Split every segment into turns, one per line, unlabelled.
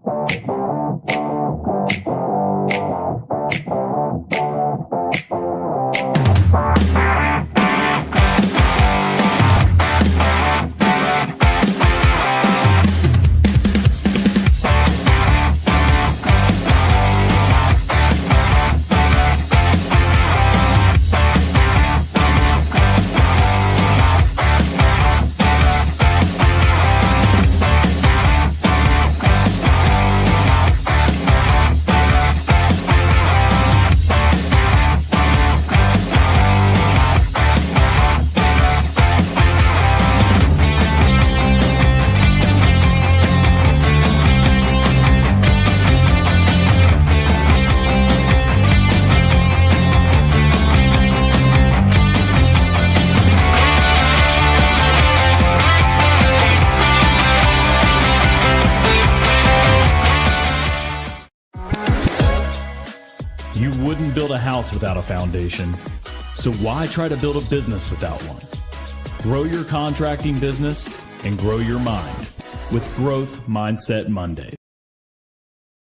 You wouldn't build a house without a foundation, so why try to build a business without one? Grow your contracting business and grow your mind with Growth Mindset Monday.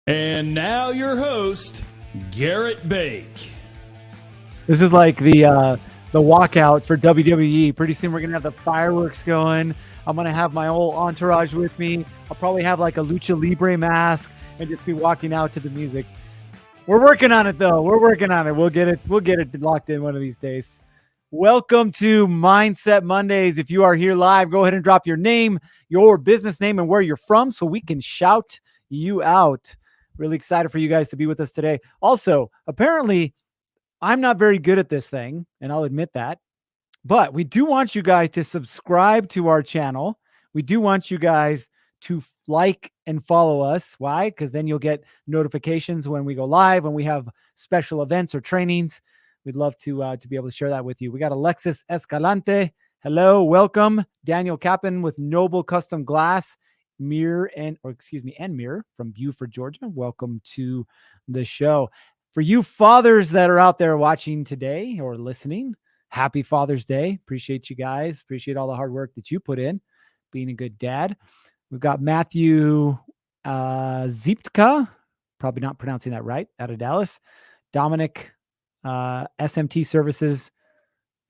And now your host, Gerritt Bake.
This is like the walkout for WWE. Pretty soon we're going to have the fireworks going. I'm going to have my whole entourage with me. I'll probably have like a lucha libre mask and just be walking out to the music. We're working on it though. We're working on it. We'll get it locked in one of these days. Welcome to Mindset Mondays. If you are here live, go ahead and drop your name, your business name, and where you're from so we can shout you out. Really excited for you guys to be with us today. Also, apparently, I'm not very good at this thing, and I'll admit that. But we do want you guys to subscribe to our channel. We do want you guys to like and follow us. Why? Because then you'll get notifications when we go live, when we have special events or trainings. We'd love to be able to share that with you. We got Alexis Escalante. Hello, welcome. Daniel Kappen with Noble Custom Glass, Mirror from Buford, Georgia. Welcome to the show. For you fathers that are out there watching today or listening, happy Father's Day. Appreciate you guys. Appreciate all the hard work that you put in being a good dad. We've got Matthew Ziptka, probably not pronouncing that right, out of Dallas. Dominic, SMT Services,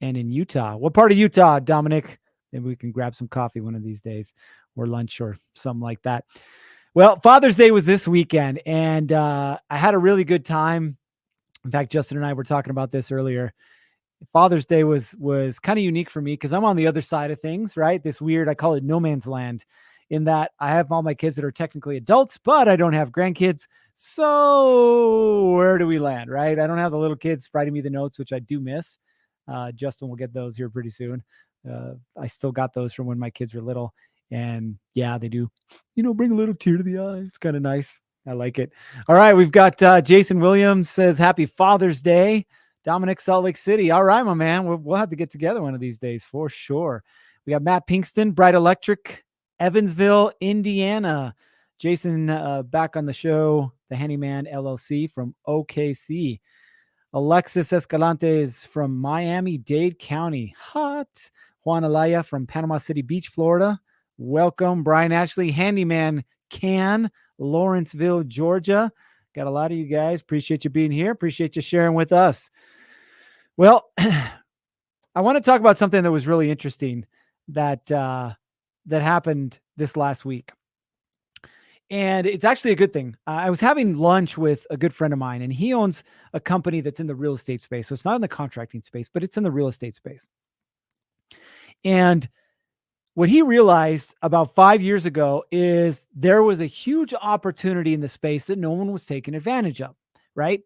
and in Utah. What part of Utah, Dominic? Maybe we can grab some coffee one of these days or lunch or something like that. Well, Father's Day was this weekend, and I had a really good time. In fact, Justin and I were talking about this earlier. Father's Day was kind of unique for me because I'm on the other side of things, right? This weird, I call it no man's land, in that I have all my kids that are technically adults, but I don't have grandkids. So where do we land, right? I don't have the little kids writing me the notes, which I do miss. Justin will get those here pretty soon. I still got those from when my kids were little. And yeah, they do, bring a little tear to the eye. It's kind of nice. I like it. All right. We've got Jason Williams says, Happy Father's Day. Dominic, Salt Lake City. All right, my man. We'll have to get together one of these days for sure. We got Matt Pinkston, Bright Electric, Evansville, Indiana. Jason back on the show, the Handyman LLC from OKC. Alexis Escalante is from Miami-Dade County. Hot. Juan Alaya from Panama City Beach, Florida. Welcome. Brian Ashley, Handyman Can, Lawrenceville, Georgia. Got a lot of you guys. Appreciate you being here. Appreciate you sharing with us. Well, I want to talk about something that was really interesting that happened this last week. And it's actually a good thing. I was having lunch with a good friend of mine, and he owns a company that's in the real estate space. So it's not in the contracting space, but it's in the real estate space. And what he realized about 5 years ago is there was a huge opportunity in the space that no one was taking advantage of, right?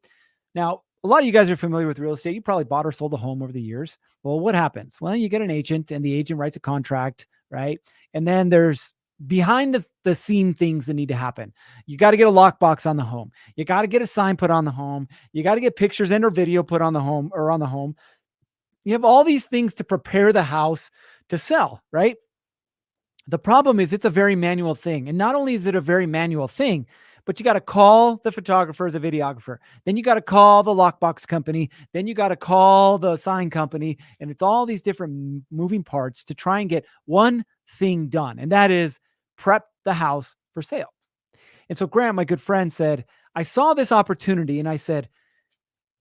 Now, a lot of you guys are familiar with real estate. You probably bought or sold a home over the years. Well, what happens? Well, you get an agent and the agent writes a contract, right? And then there's behind the scene things that need to happen. You got to get a lockbox on the home. You got to get a sign put on the home. You got to get pictures and or video put on the home or on the home. You have all these things to prepare the house to sell, right? The problem is it's a very manual thing. And not only is it a very manual thing, but you got to call the photographer, the videographer. Then you got to call the lockbox company. Then you got to call the sign company. And it's all these different moving parts to try and get one thing done. And that is prep the house for sale. And so Grant, my good friend, said, I saw this opportunity and I said,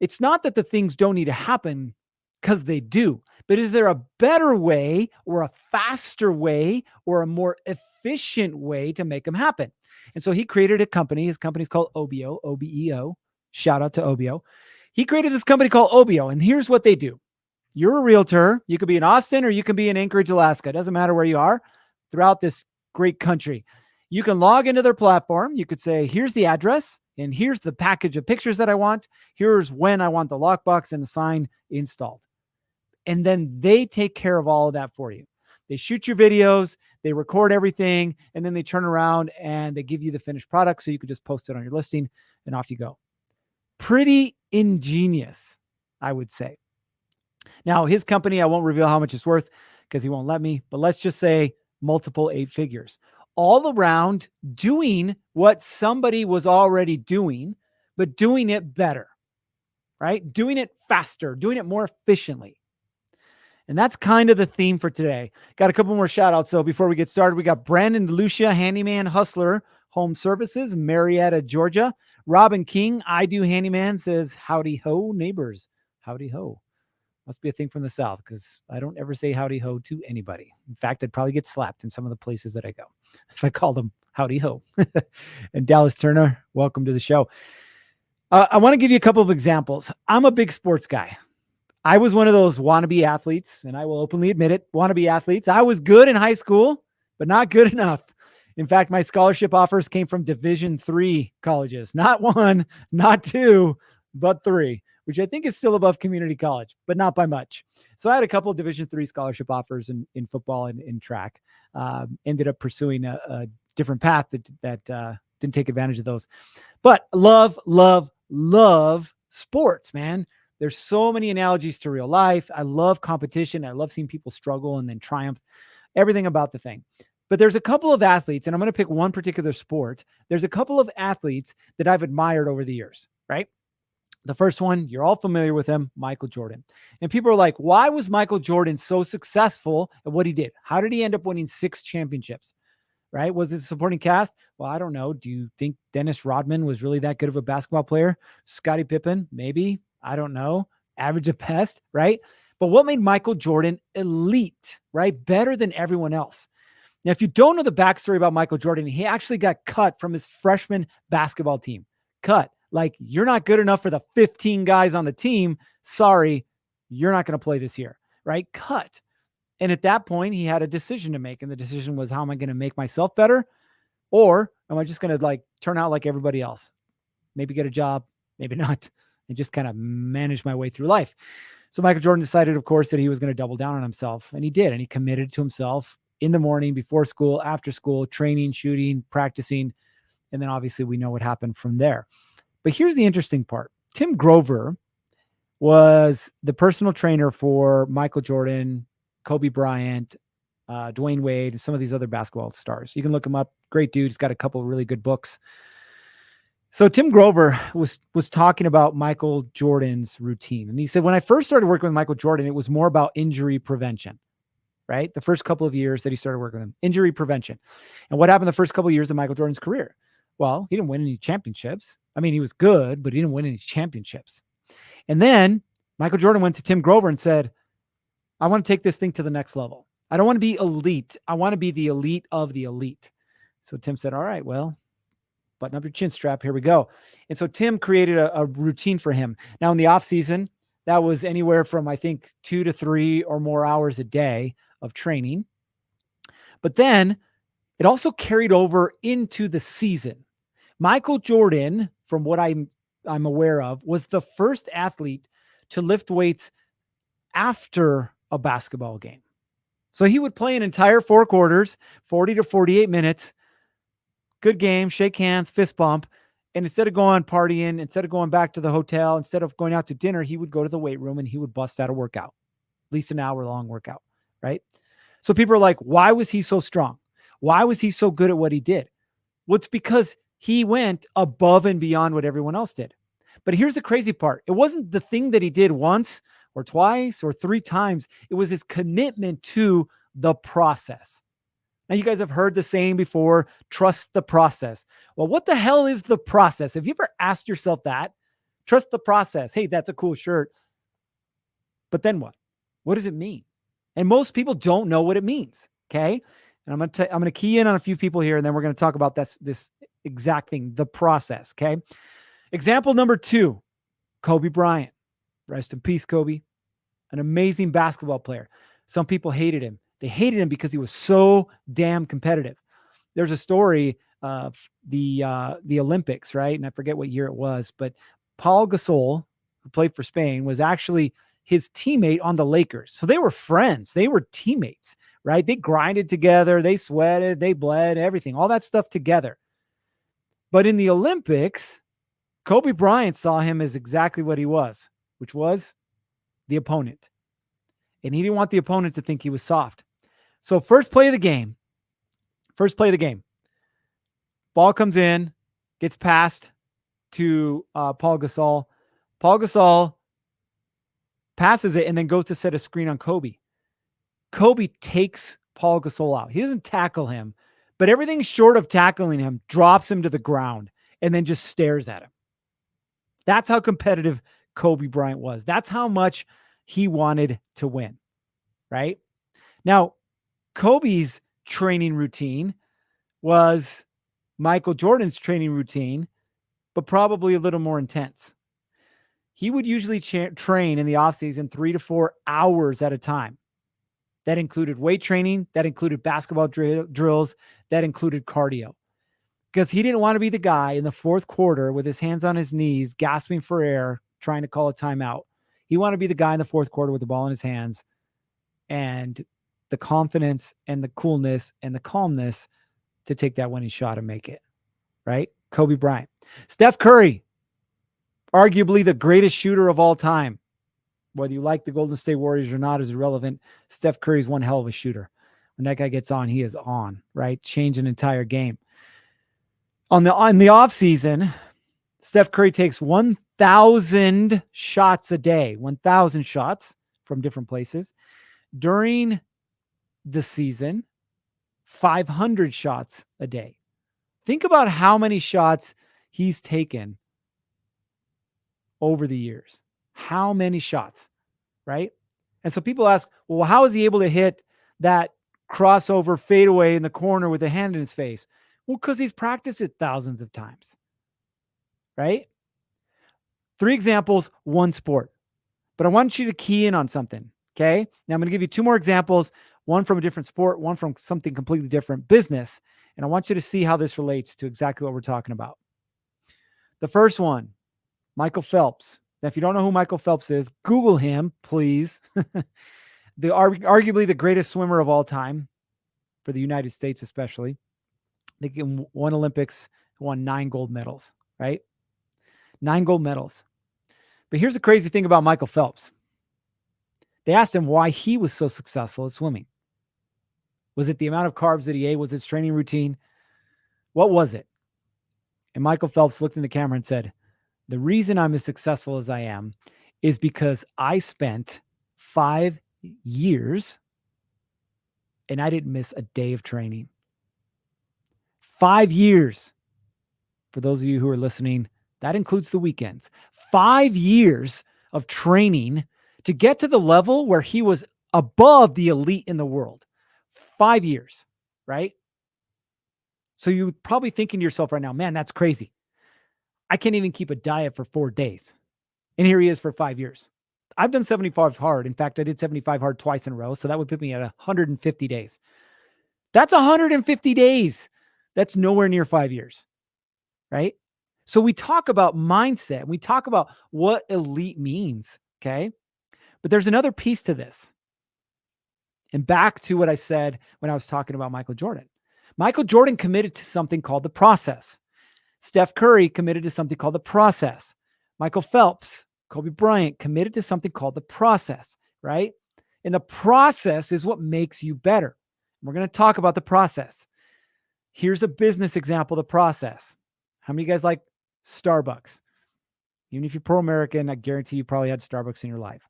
it's not that the things don't need to happen, because they do, but is there a better way or a faster way or a more efficient way to make them happen? And so he created a company. His company's called Obio, OBEO. Shout out to Obio. He created this company called Obio. And here's what they do. You're a realtor. You could be in Austin or you can be in Anchorage, Alaska. It doesn't matter where you are throughout this great country. You can log into their platform. You could say, here's the address and here's the package of pictures that I want. Here's when I want the lockbox and the sign installed. And then they take care of all of that for you. They shoot your videos, they record everything, and then they turn around and they give you the finished product so you could just post it on your listing and off you go. Pretty ingenious, I would say. Now, his company, I won't reveal how much it's worth because he won't let me, but let's just say multiple 8 figures. All around doing what somebody was already doing, but doing it better, right? Doing it faster, doing it more efficiently. And that's kind of the theme for today. Got a couple more shout outs. So before we get started, we got Brandon DeLucia, Handyman Hustler Home Services, Marietta, Georgia. Robin King, I Do Handyman, says, howdy ho, neighbors. Howdy ho. Must be a thing from the South because I don't ever say howdy ho to anybody. In fact, I'd probably get slapped in some of the places that I go if I called them howdy ho. And Dallas Turner, welcome to the show. I want to give you a couple of examples. I'm a big sports guy. I was one of those wannabe athletes, and I will openly admit it, wannabe athletes. I was good in high school, but not good enough. In fact, my scholarship offers came from Division III colleges, not 1, not 2, but 3, which I think is still above community college, but not by much. So I had a couple of Division III scholarship offers in football and in track. Ended up pursuing a different path that didn't take advantage of those. But love sports, man. There's so many analogies to real life. I love competition. I love seeing people struggle and then triumph, everything about the thing. But there's a couple of athletes, and I'm going to pick one particular sport. There's a couple of athletes that I've admired over the years, right? The first one, you're all familiar with him, Michael Jordan. And people are like, why was Michael Jordan so successful at what he did? How did he end up winning 6 championships? Right? Was it a supporting cast? Well, I don't know. Do you think Dennis Rodman was really that good of a basketball player? Scottie Pippen? Maybe. I don't know. Average at best, right? But what made Michael Jordan elite, right? Better than everyone else. Now, if you don't know the backstory about Michael Jordan, he actually got cut from his freshman basketball team. Cut. Like, you're not good enough for the 15 guys on the team. Sorry, you're not going to play this year, right? Cut. And at that point, he had a decision to make. And the decision was, how am I going to make myself better? Or am I just going to turn out like everybody else? Maybe get a job, maybe not, and just kind of manage my way through life. So Michael Jordan decided, of course, that he was going to double down on himself. And he did. And he committed to himself in the morning, before school, after school, training, shooting, practicing. And then obviously we know what happened from there. But here's the interesting part. Tim Grover was the personal trainer for Michael Jordan, Kobe Bryant, Dwayne Wade, and some of these other basketball stars. You can look him up. Great dude. He's got a couple of really good books. So Tim Grover was talking about Michael Jordan's routine. And he said, when I first started working with Michael Jordan, it was more about injury prevention, right? The first couple of years that he started working with him, injury prevention. And what happened the first couple of years of Michael Jordan's career? Well, he didn't win any championships. I mean, he was good, but he didn't win any championships. And then Michael Jordan went to Tim Grover and said, I want to take this thing to the next level. I don't want to be elite. I want to be the elite of the elite. So Tim said, all right, well, button up your chin strap. Here we go. And so Tim created a routine for him. Now in the off season, that was anywhere from, I think, 2 to 3 or more hours a day of training. But then it also carried over into the season. Michael Jordan, from what I'm aware of, was the first athlete to lift weights after a basketball game. So he would play an entire 4 quarters, 40 to 48 minutes. Good game, shake hands, fist bump. And instead of going partying, instead of going back to the hotel, instead of going out to dinner, he would go to the weight room and he would bust out a workout, at least an hour-long workout, right? So people are like, why was he so strong? Why was he so good at what he did? Well, it's because he went above and beyond what everyone else did. But here's the crazy part. It wasn't the thing that he did once or twice or 3 times. It was his commitment to the process. Now, you guys have heard the saying before, trust the process. Well, what the hell is the process? Have you ever asked yourself that? Trust the process. Hey, that's a cool shirt. But then what? What does it mean? And most people don't know what it means. Okay. And I'm going to key in on a few people here, and then we're going to talk about this exact thing, the process. Okay. Example number 2, Kobe Bryant. Rest in peace, Kobe. An amazing basketball player. Some people hated him. They hated him because he was so damn competitive. There's a story of the Olympics, right? And I forget what year it was, but Paul Gasol, who played for Spain, was actually his teammate on the Lakers. So they were friends. They were teammates, right? They grinded together. They sweated. They bled, everything, all that stuff together. But in the Olympics, Kobe Bryant saw him as exactly what he was, which was the opponent. And he didn't want the opponent to think he was soft. So first play of the game, ball comes in, gets passed to Paul Gasol. Paul Gasol passes it and then goes to set a screen on Kobe. Kobe takes Paul Gasol out. He doesn't tackle him, but everything short of tackling him drops him to the ground and then just stares at him. That's how competitive Kobe Bryant was. That's how much he wanted to win, right? Now, Kobe's training routine was Michael Jordan's training routine, but probably a little more intense. He would usually train in the offseason 3 to 4 hours at a time. That included weight training, that included basketball drills, that included cardio. Because he didn't want to be the guy in the fourth quarter with his hands on his knees, gasping for air, trying to call a timeout. He wanted to be the guy in the fourth quarter with the ball in his hands and the confidence and the coolness and the calmness to take that winning shot and make it, right? Kobe Bryant. Steph Curry, arguably the greatest shooter of all time. Whether you like the Golden State Warriors or not is irrelevant. Steph Curry is one hell of a shooter. When that guy gets on, he is on, right? Change an entire game. On the off season, Steph Curry takes 1,000 shots a day, 1,000 shots from different places. During the season, 500 shots a day. Think about how many shots he's taken over the years. How many shots, right? And so people ask, well, how is he able to hit that crossover fadeaway in the corner with a hand in his face? Well, because he's practiced it thousands of times, right? 3 examples, 1 sport. But I want you to key in on something, okay? Now I'm going to give you 2 more examples, one from a different sport, one from something completely different, business. And I want you to see how this relates to exactly what we're talking about. The first one, Michael Phelps. Now, if you don't know who Michael Phelps is, Google him, please. Arguably the greatest swimmer of all time for the United States, especially. They won Olympics, won 9 gold medals, right? 9 gold medals. But here's the crazy thing about Michael Phelps. They asked him why he was so successful at swimming. Was it the amount of carbs that he ate? Was it his training routine? What was it? And Michael Phelps looked in the camera and said, the reason I'm as successful as I am is because I spent 5 years and I didn't miss a day of training. 5 years. For those of you who are listening, that includes the weekends. 5 years of training to get to the level where he was above the elite in the world. 5 years, right? So you're probably thinking to yourself right now, man, that's crazy. I can't even keep a diet for 4 days. And here he is for 5 years. I've done 75 hard. In fact, I did 75 hard twice in a row. So that would put me at 150 days. That's 150 days. That's nowhere near 5 years, right? So we talk about mindset. We talk about what elite means, okay? But there's another piece to this. And back to what I said when I was talking about Michael Jordan. Michael Jordan committed to something called the process. Steph Curry committed to something called the process. Michael Phelps, Kobe Bryant committed to something called the process, right? And the process is what makes you better. We're going to talk about the process. Here's a business example of the process. How many of you guys like Starbucks? Even if you're pro-American, I guarantee you probably had Starbucks in your life.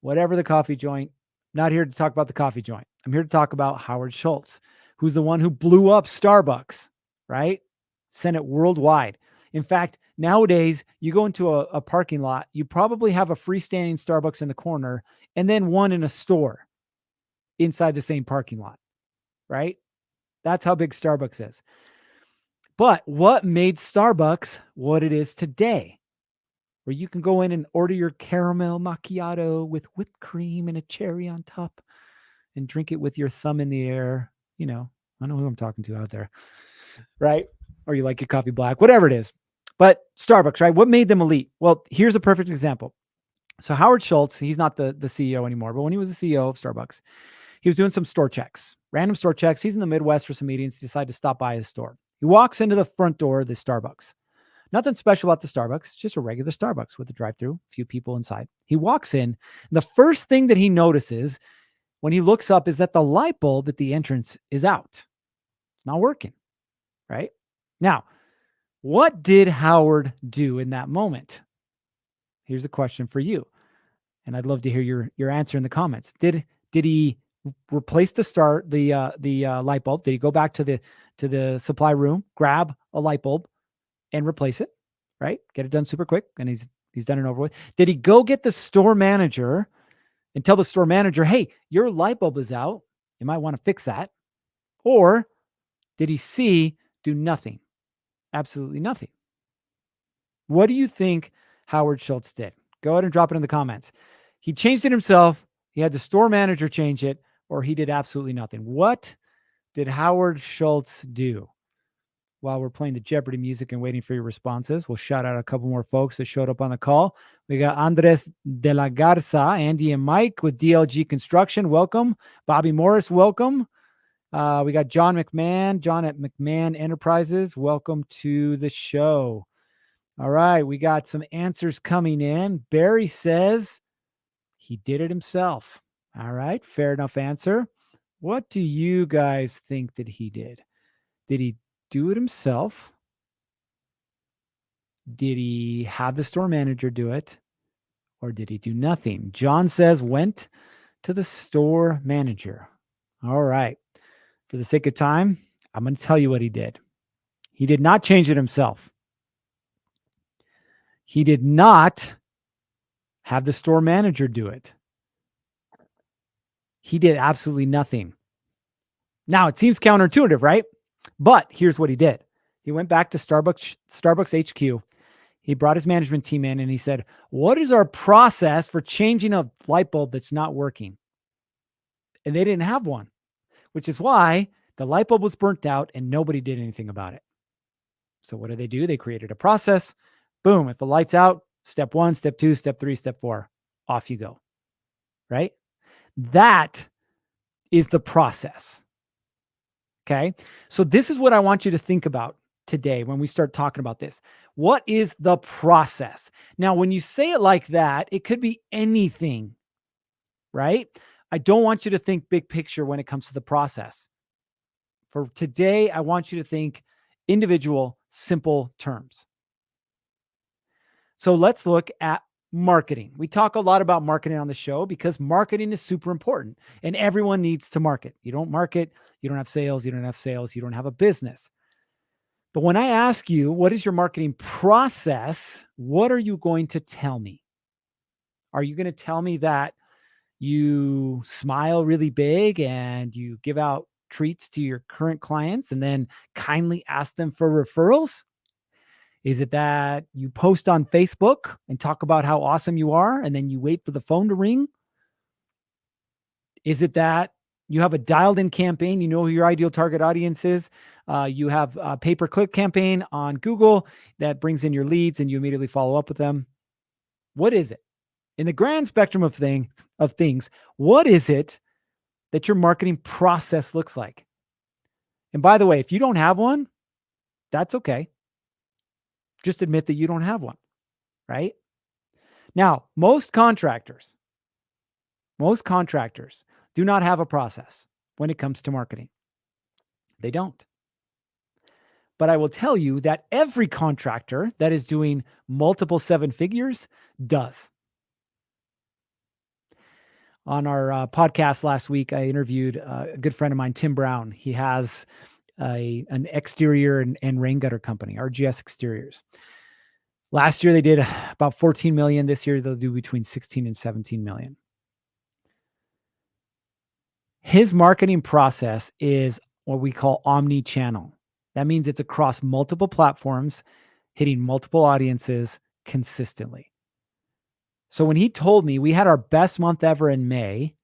Whatever the coffee joint, not here to talk about the coffee joint. I'm here to talk about Howard Schultz, who's the one who blew up Starbucks, right? Sent it worldwide. In fact, nowadays, you go into a parking lot, you probably have a freestanding Starbucks in the corner and then one in a store inside the same parking lot, right? That's how big Starbucks is. But what made Starbucks what it is today? Where you can go in and order your caramel macchiato with whipped cream and a cherry on top and drink it with your thumb in the air. You know, I know who I'm talking to out there, right? Or you like your coffee black, whatever it is. But Starbucks, right? What made them elite? Well, here's a perfect example. So Howard Schultz, he's not the CEO anymore, but when he was the CEO of Starbucks, he was doing some store checks, random store checks. He's in the Midwest for some meetings. He decided to stop by his store. He walks into the front door of the Starbucks. Nothing special about the Starbucks, just a regular Starbucks with a drive-through, a few people inside. He walks in. The first thing that he notices when he looks up is that the light bulb at the entrance is out. It's not working, right? Now, what did Howard do in that moment? Here's a question for you, and I'd love to hear your answer in the comments. Did he replace the light bulb? Did he go back to the supply room, grab a light bulb, and replace it, right? Get it done super quick, and he's done it over with. Did he go get the store manager and tell the store manager, hey, your light bulb is out. You might want to fix that. Or did he do nothing? Absolutely nothing. What do you think Howard Schultz did? Go ahead and drop it in the comments. He changed it himself. He had the store manager change it, or he did absolutely nothing. What did Howard Schultz do? While we're playing the Jeopardy music and waiting for your responses, we'll shout out a couple more folks that showed up on the call. We got Andres de la Garza, Andy and Mike with DLG Construction. Welcome. Bobby Morris, welcome. We got John McMahon, John at McMahon Enterprises. Welcome to the show. All right, we got some answers coming in. Barry says he did it himself. All right, fair enough answer. What do you guys think that he did? Did he do it himself? Did he have the store manager do it? Or did he do nothing? John says went to the store manager. All right. For the sake of time, I'm going to tell you what he did. He did not change it himself. He did not have the store manager do it. He did absolutely nothing. Now, it seems counterintuitive, right? But here's what he did. He went back to Starbucks HQ. He brought his management team in and he said, what is our process for changing a light bulb that's not working? And they didn't have one, which is why the light bulb was burnt out and nobody did anything about it. So what did they do? They created a process. Boom. If the light's out, step 1, step 2, step 3, step 4, off you go. Right? That is the process. Okay. So this is what I want you to think about today when we start talking about this. What is the process? Now, when you say it like that, it could be anything, right? I don't want you to think big picture when it comes to the process. For today, I want you to think individual, simple terms. So let's look at marketing. We talk a lot about marketing on the show because marketing is super important and everyone needs to market. You don't market, you don't have sales, you don't have sales, you don't have a business. But when I ask you, what is your marketing process? What are you going to tell me? Are you going to tell me that you smile really big and you give out treats to your current clients and then kindly ask them for referrals? Is it that you post on Facebook and talk about how awesome you are and then you wait for the phone to ring? Is it that you have a dialed-in campaign? You know who your ideal target audience is. You have a pay-per-click campaign on Google that brings in your leads and you immediately follow up with them. What is it? In the grand spectrum of things, what is it that your marketing process looks like? And by the way, if you don't have one, that's okay. Just admit that you don't have one, right? Now, most contractors do not have a process when it comes to marketing. They don't. But I will tell you that every contractor that is doing multiple 7 figures does. On our podcast last week, I interviewed a good friend of mine, Tim Brown. He has an exterior and rain gutter company, RGS Exteriors. Last year, they did about 14 million. This year, they'll do between 16 and 17 million. His marketing process is what we call omni-channel. That means it's across multiple platforms, hitting multiple audiences consistently. So when he told me we had our best month ever in May,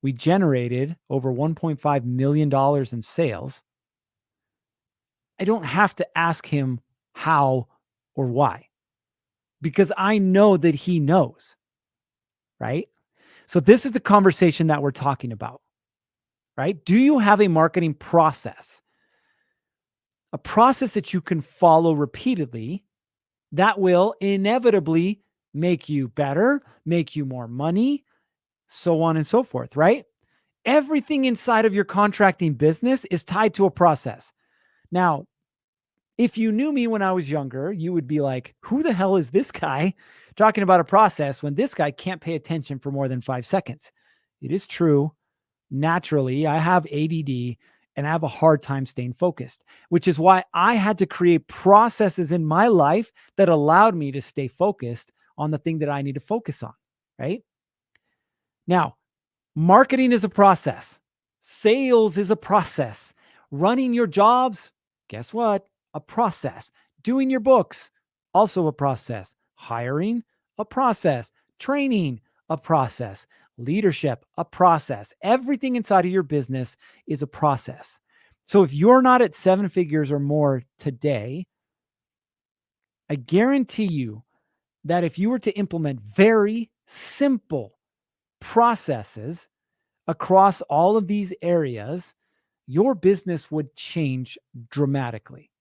we generated over $1.5 million in sales, I don't have to ask him how or why, because I know that he knows, right? So this is the conversation that we're talking about, right? Do you have a marketing process? A process that you can follow repeatedly that will inevitably make you better, make you more money, so on and so forth, right? Everything inside of your contracting business is tied to a process. Now, if you knew me when I was younger, you would be like, who the hell is this guy talking about a process when this guy can't pay attention for more than 5 seconds? It is true. Naturally, I have ADD and I have a hard time staying focused, which is why I had to create processes in my life that allowed me to stay focused on the thing that I need to focus on, right? Now, marketing is a process. Sales is a process. Running your jobs, guess what? A process. Doing your books, also a process. Hiring, a process. Training, a process. Leadership, a process. Everything inside of your business is a process. So if you're not at 7 figures or more today, I guarantee you that if you were to implement very simple processes across all of these areas, your business would change dramatically.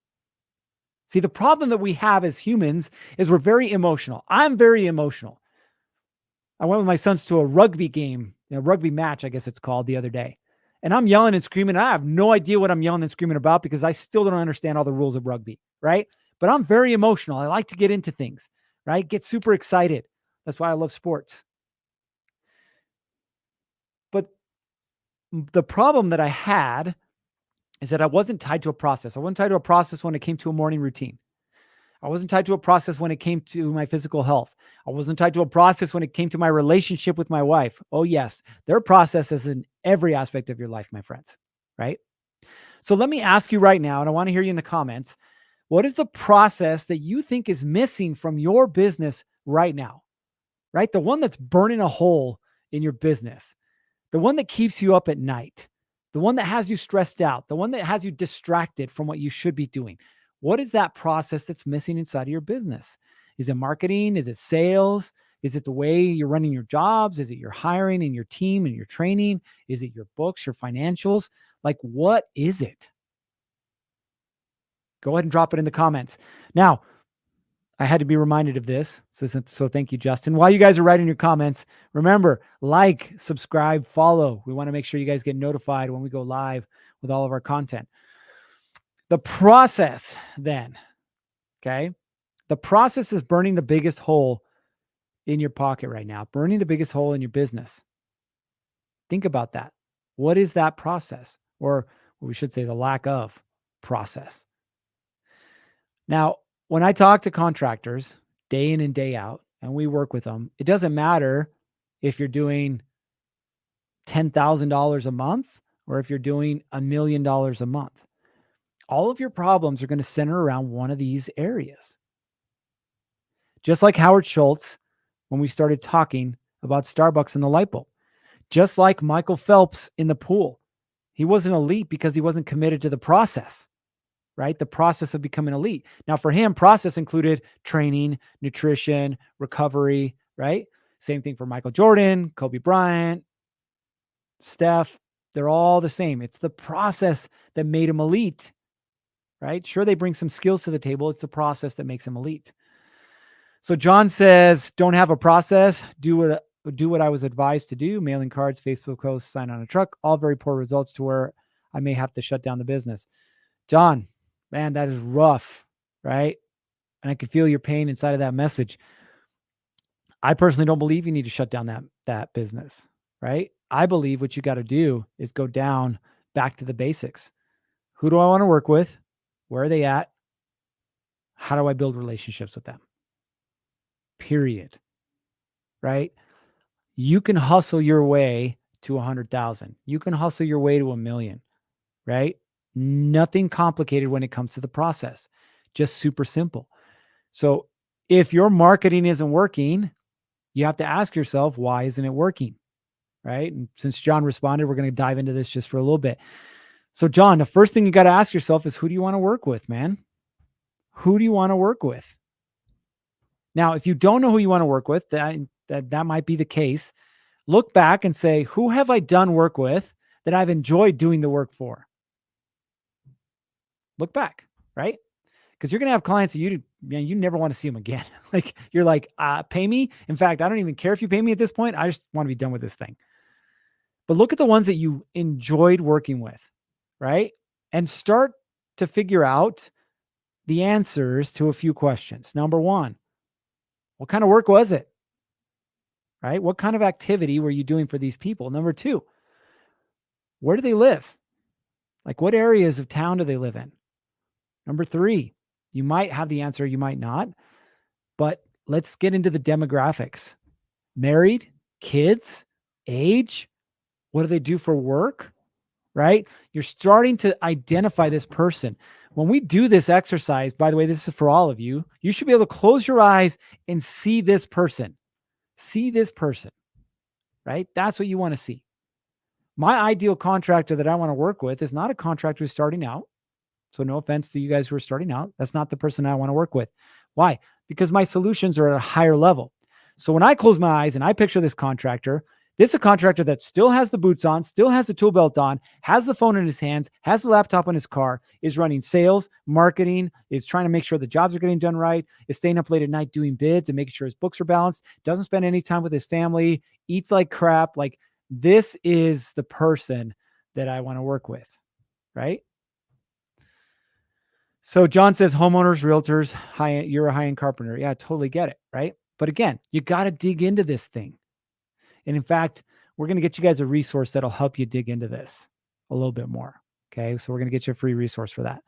See, the problem that we have as humans is we're very emotional. I'm very emotional. I went with my sons to a rugby game, a rugby match, I guess it's called, the other day. And I'm yelling and screaming. I have no idea what I'm yelling and screaming about because I still don't understand all the rules of rugby, right? But I'm very emotional. I like to get into things, right? Get super excited. That's why I love sports. But the problem that I had is that I wasn't tied to a process. I wasn't tied to a process when it came to a morning routine. I wasn't tied to a process when it came to my physical health. I wasn't tied to a process when it came to my relationship with my wife. Oh, yes, there are processes in every aspect of your life, my friends, right? So let me ask you right now, and I want to hear you in the comments, what is the process that you think is missing from your business right now, right? The one that's burning a hole in your business, the one that keeps you up at night, the one that has you stressed out, the one that has you distracted from what you should be doing. What is that process that's missing inside of your business? Is it marketing? Is it sales? Is it the way you're running your jobs? Is it your hiring and your team and your training? Is it your books, your financials? Like, what is it? Go ahead and drop it in the comments. Now, I had to be reminded of this. So thank you, Justin. While you guys are writing your comments, remember, like, subscribe, follow. We want to make sure you guys get notified when we go live with all of our content. The process then, okay? The process is burning the biggest hole in your pocket right now, burning the biggest hole in your business. Think about that. What is that process? Or we should say the lack of process. Now, when I talk to contractors day in and day out, and we work with them, it doesn't matter if you're doing $10,000 a month or if you're doing $1 million a month. All of your problems are going to center around one of these areas. Just like Howard Schultz, when we started talking about Starbucks and the light bulb. Just like Michael Phelps in the pool. He wasn't elite because he wasn't committed to the process, right? The process of becoming elite. Now for him, process included training, nutrition, recovery, right? Same thing for Michael Jordan, Kobe Bryant, Steph. They're all the same. It's the process that made him elite, right? Sure, they bring some skills to the table. It's the process that makes him elite. So John says, don't have a process. Do what I was advised to do. Mailing cards, Facebook posts, sign on a truck, all very poor results to where I may have to shut down the business. John, man, that is rough, right? And I can feel your pain inside of that message. I personally don't believe you need to shut down that business. right? I believe what you got to do is go down back to the basics. Who do I want to work with? Where are they at? How do I build relationships with them? Period. Right? You can hustle your way to 100,000. You can hustle your way to 1,000,000, right? Nothing complicated when it comes to the process. Just super simple. So if your marketing isn't working, you have to ask yourself, why isn't it working? Right? And since John responded, we're going to dive into this just for a little bit. So John, the first thing you got to ask yourself is, who do you want to work with, man? Who do you want to work with? Now, if you don't know who you want to work with, that might be the case. Look back and say, who have I done work with that I've enjoyed doing the work for? Look back, right? Because you're going to have clients that you never want to see them again. Like you're like, pay me. In fact, I don't even care if you pay me at this point. I just want to be done with this thing. But look at the ones that you enjoyed working with, right? And start to figure out the answers to a few questions. Number one, what kind of work was it? Right? What kind of activity were you doing for these people? Number two, where do they live? Like what areas of town do they live in? Number three, you might have the answer, you might not, but let's get into the demographics. Married, kids, age, what do they do for work? Right? You're starting to identify this person. When we do this exercise, by the way, this is for all of you, you should be able to close your eyes and see this person. See this person, right? That's what you want to see. My ideal contractor that I want to work with is not a contractor who's starting out. So no offense to you guys who are starting out. That's not the person I want to work with. Why? Because my solutions are at a higher level. So when I close my eyes and I picture this is a contractor that still has the boots on, still has the tool belt on, has the phone in his hands, has the laptop in his car, is running sales, marketing, is trying to make sure the jobs are getting done right, is staying up late at night doing bids and making sure his books are balanced, doesn't spend any time with his family, eats like crap. Like this is the person that I want to work with, right? So John says homeowners, realtors, you're a high-end carpenter. Yeah, I totally get it, right? But again, you got to dig into this thing. And in fact, we're going to get you guys a resource that'll help you dig into this a little bit more. Okay. So we're going to get you a free resource for that.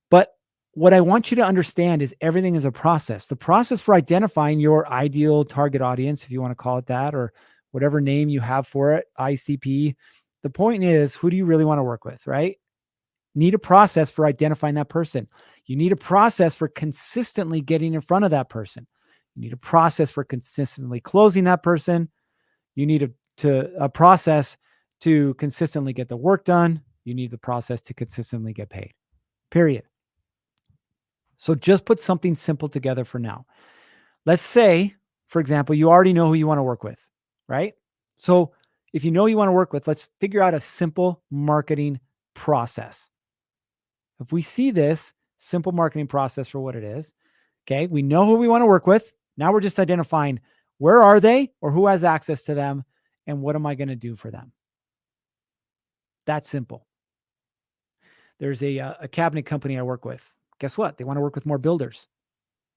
But what I want you to understand is everything is a process. The process for identifying your ideal target audience, if you want to call it that, or whatever name you have for it, ICP. The point is, who do you really want to work with, right? Need a process for identifying that person. You need a process for consistently getting in front of that person. You need a process for consistently closing that person. You need a process to consistently get the work done. You need the process to consistently get paid, period. So just put something simple together for now. Let's say, for example, you already know who you want to work with, right? So if you know who you want to work with, let's figure out a simple marketing process. If we see this simple marketing process for what it is, okay, we know who we want to work with. Now we're just identifying where are they or who has access to them and what am I going to do for them? That's simple. There's a cabinet company I work with. Guess what? They want to work with more builders.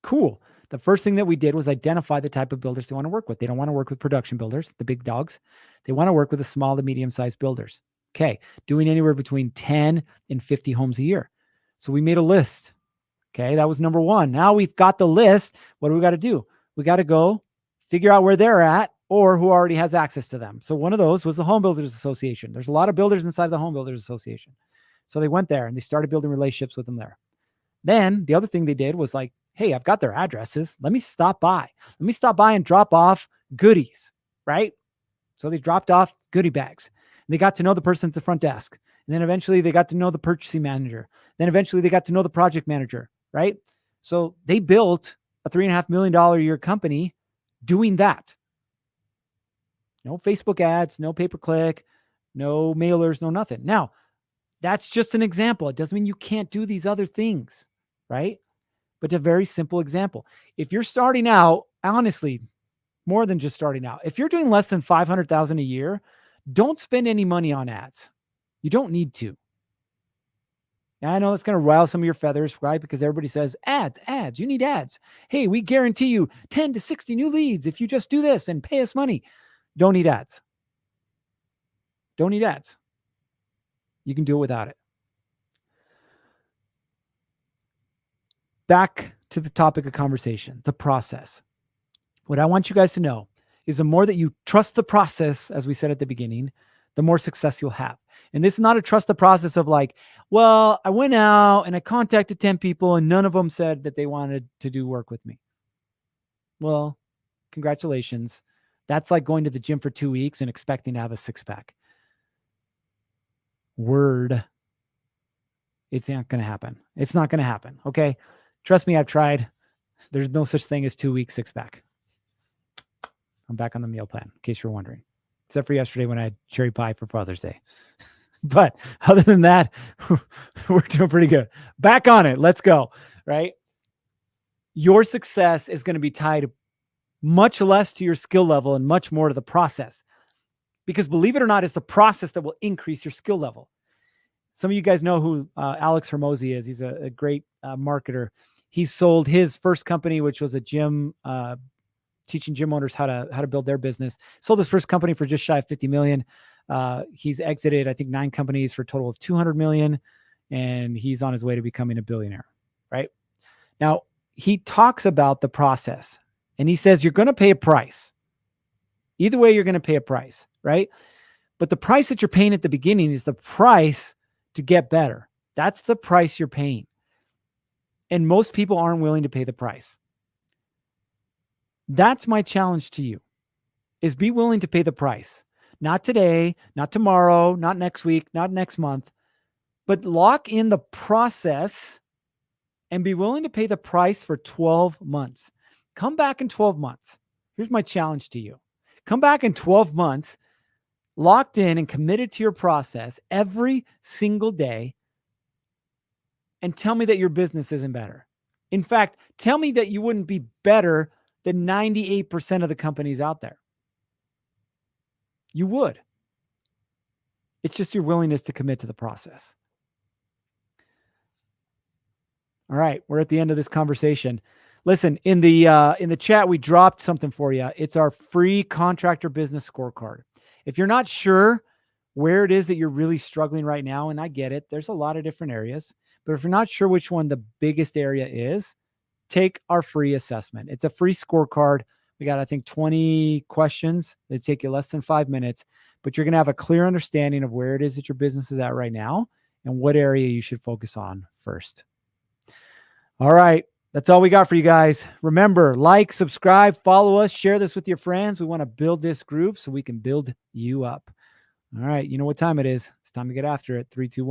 Cool. The first thing that we did was identify the type of builders they want to work with. They don't want to work with production builders, the big dogs. They want to work with the small to medium-sized builders. Okay. Doing anywhere between 10 and 50 homes a year. So we made a list. Okay. That was number one. Now we've got the list. What do we got to do? We got to go figure out where they're at or who already has access to them. So one of those was the Home Builders Association. There's a lot of builders inside the Home Builders Association. So they went there and they started building relationships with them there. Then the other thing they did was like, hey, I've got their addresses. Let me stop by. Let me stop by and drop off goodies, right? So they dropped off goodie bags. And they got to know the person at the front desk. And then eventually they got to know the purchasing manager. Then eventually they got to know the project manager, right? So they built a $3.5 million a year company doing that. No Facebook ads, no pay-per-click, no mailers, no nothing. Now, that's just an example. It doesn't mean you can't do these other things, right? But a very simple example. If you're starting out, honestly, more than just starting out, if you're doing less than $500,000 a year, don't spend any money on ads. You don't need to. Now, I know it's going to rile some of your feathers, right? Because everybody says ads, you need ads. Hey, we guarantee you 10 to 60 new leads if you just do this and pay us money. Don't need ads. Don't need ads. You can do it without it. Back to the topic of conversation, the process. What I want you guys to know is the more that you trust the process, as we said at the beginning, the more success you'll have. And this is not a trust the process of like, well, I went out and I contacted 10 people and none of them said that they wanted to do work with me. Well, congratulations. That's like going to the gym for 2 weeks and expecting to have a six-pack. Word. It's not going to happen. It's not going to happen. Okay. Trust me, I've tried. There's no such thing as 2 weeks six-pack. I'm back on the meal plan, in case you're wondering. Except for yesterday when I had cherry pie for Father's Day. But other than that, we're doing pretty good. Back on it. Let's go. Right? Your success is going to be tied much less to your skill level and much more to the process. Because believe it or not, it's the process that will increase your skill level. Some of you guys know who Alex Hermosi is. He's a great marketer. He sold his first company, which was a gym, teaching gym owners how to build their business. Sold his first company for just shy of 50 million. He's exited, I think, 9 companies for a total of 200 million. And he's on his way to becoming a billionaire, right? Now, he talks about the process and he says, you're going to pay a price. Either way, you're going to pay a price, right? But the price that you're paying at the beginning is the price to get better. That's the price you're paying. And most people aren't willing to pay the price. That's my challenge to you, is be willing to pay the price. Not today, not tomorrow, not next week, not next month, but lock in the process and be willing to pay the price for 12 months. Come back in 12 months. Here's my challenge to you. Come back in 12 months, locked in and committed to your process every single day, and tell me that your business isn't better. In fact, tell me that you wouldn't be better than 98% of the companies out there. You would. It's just your willingness to commit to the process. All right, we're at the end of this conversation. Listen, in the chat, we dropped something for you. It's our free contractor business scorecard. If you're not sure where it is that you're really struggling right now, and I get it, there's a lot of different areas, but if you're not sure which one the biggest area is, take our free assessment. It's a free scorecard. We got, I think, 20 questions. They take you less than 5 minutes, but you're going to have a clear understanding of where it is that your business is at right now and what area you should focus on first. All right. That's all we got for you guys. Remember, like, subscribe, follow us, share this with your friends. We want to build this group so we can build you up. All right. You know what time it is. It's time to get after it. 3, 2, 1.